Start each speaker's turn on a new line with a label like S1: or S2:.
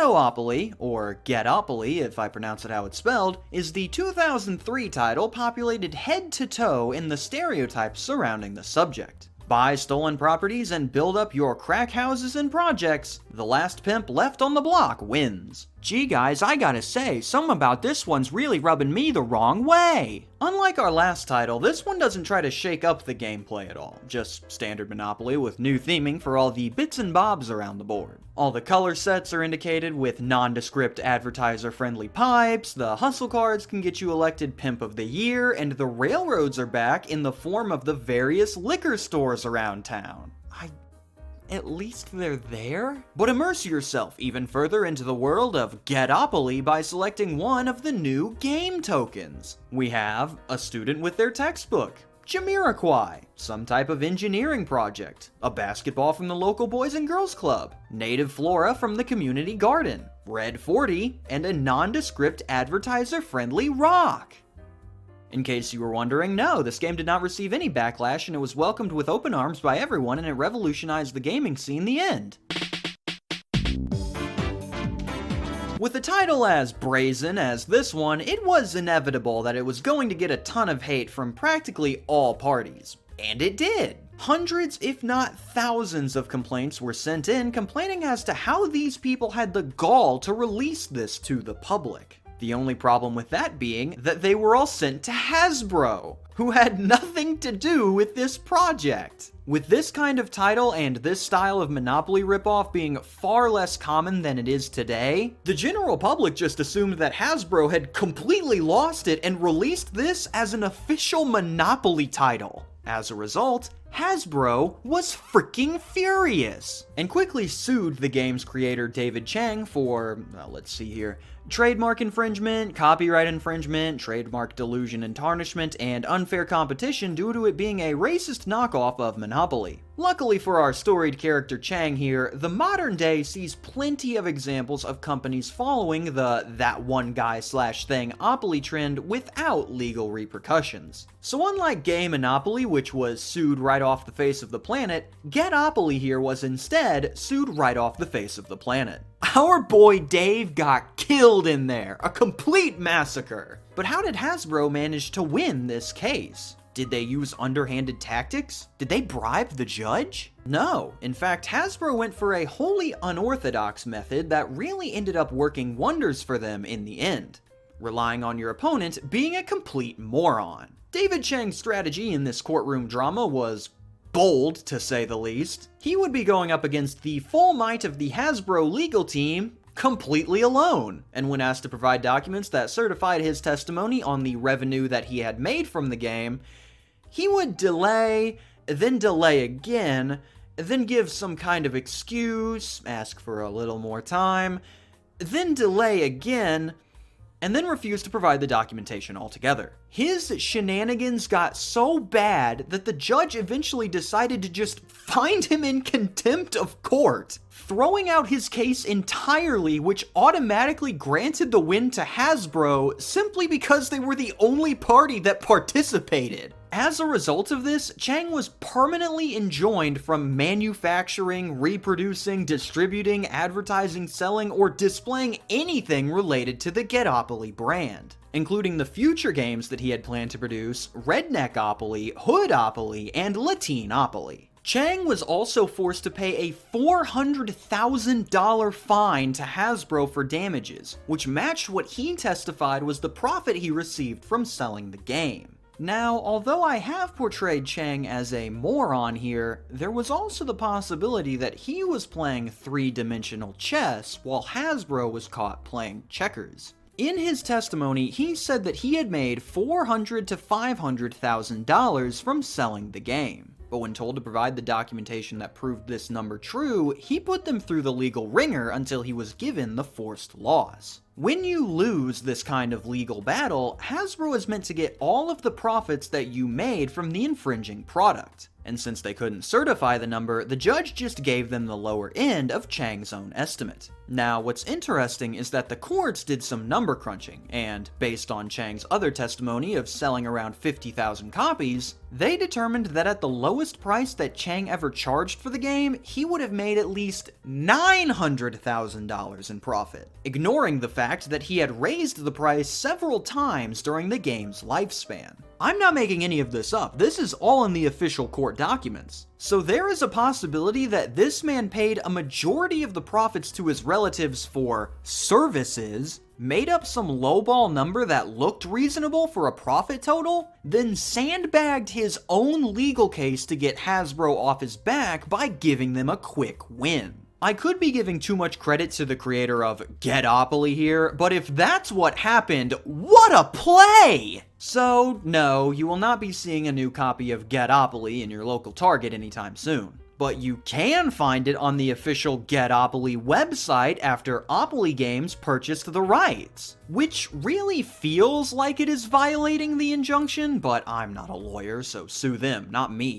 S1: Gettopoly, or Gettopoly if I pronounce it how it's spelled, is the 2003 title populated head to toe in the stereotypes surrounding the subject. Buy stolen properties and build up your crack houses and projects. The last pimp left on the block wins. Gee guys, I gotta say, something about this one's really rubbing me the wrong way. Unlike our last title, this one doesn't try to shake up the gameplay at all. Just standard Monopoly with new theming for all the bits and bobs around the board. All the color sets are indicated with nondescript advertiser-friendly pipes, the hustle cards can get you elected Pimp of the Year, and the railroads are back in the form of the various liquor stores around town. At least they're there? But immerse yourself even further into the world of Gettopoly by selecting one of the new game tokens. We have a student with their textbook, Jamiroquai, some type of engineering project, a basketball from the local Boys and Girls Club, native flora from the community garden, Red 40, and a nondescript advertiser-friendly rock. In case you were wondering, no, this game did not receive any backlash and it was welcomed with open arms by everyone and it revolutionized the gaming scene in the end. With a title as brazen as this one, it was inevitable that it was going to get a ton of hate from practically all parties. And it did. Hundreds, if not thousands, of complaints were sent in complaining as to how these people had the gall to release this to the public. The only problem with that being that they were all sent to Hasbro, who had nothing to do with this project. With this kind of title and this style of Monopoly ripoff being far less common than it is today, the general public just assumed that Hasbro had completely lost it and released this as an official Monopoly title. As a result, Hasbro was freaking furious, and quickly sued the game's creator David Chang for, let's see here, trademark infringement, copyright infringement, trademark delusion and tarnishment, and unfair competition due to it being a racist knockoff of Monopoly. Luckily for our storied character Chang here, the modern day sees plenty of examples of companies following the that one guy slash thing-opoly trend without legal repercussions. So unlike gay Monopoly, which was sued right off the face of the planet, Gettopoly here was instead sued right off the face of the planet. Our boy Dave got killed in there, a complete massacre. But how did Hasbro manage to win this case? Did they use underhanded tactics? Did they bribe the judge? No. In fact, Hasbro went for a wholly unorthodox method that really ended up working wonders for them in the end, relying on your opponent being a complete moron. David Chang's strategy in this courtroom drama was bold, to say the least. He would be going up against the full might of the Hasbro legal team completely alone, and when asked to provide documents that certified his testimony on the revenue that he had made from the game, he would delay again, then give some kind of excuse, ask for a little more time, then delay again, and then refuse to provide the documentation altogether. His shenanigans got so bad that the judge eventually decided to just find him in contempt of court, throwing out his case entirely, which automatically granted the win to Hasbro simply because they were the only party that participated. As a result of this, Chang was permanently enjoined from manufacturing, reproducing, distributing, advertising, selling, or displaying anything related to the Gettopoly brand, including the future games that he had planned to produce, Redneckopoly, Hoodopoly, and Latinopoly. Chang was also forced to pay a $400,000 fine to Hasbro for damages, which matched what he testified was the profit he received from selling the game. Now, although I have portrayed Chang as a moron here, there was also the possibility that he was playing three-dimensional chess while Hasbro was caught playing checkers. In his testimony, he said that he had made $400,000 to $500,000 from selling the game. But when told to provide the documentation that proved this number true, he put them through the legal ringer until he was given the forced loss. When you lose this kind of legal battle, Hasbro is meant to get all of the profits that you made from the infringing product. and since they couldn't certify the number, the judge just gave them the lower end of Chang's own estimate. Now, what's interesting is that the courts did some number crunching, and based on Chang's other testimony of selling around 50,000 copies, they determined that at the lowest price that Chang ever charged for the game, he would have made at least $900,000 in profit, ignoring the fact that he had raised the price several times during the game's lifespan. I'm not making any of this up, this is all in the official court documents. So there is a possibility that this man paid a majority of the profits to his relatives for services, made up some lowball number that looked reasonable for a profit total, then sandbagged his own legal case to get Hasbro off his back by giving them a quick win. I could be giving too much credit to the creator of Gettopoly here, but if that's what happened, what a play! So, no, you will not be seeing a new copy of Gettopoly in your local Target anytime soon. But you can find it on the official Gettopoly website after Opoly Games purchased the rights, which really feels like it is violating the injunction, but I'm not a lawyer, so sue them, not me.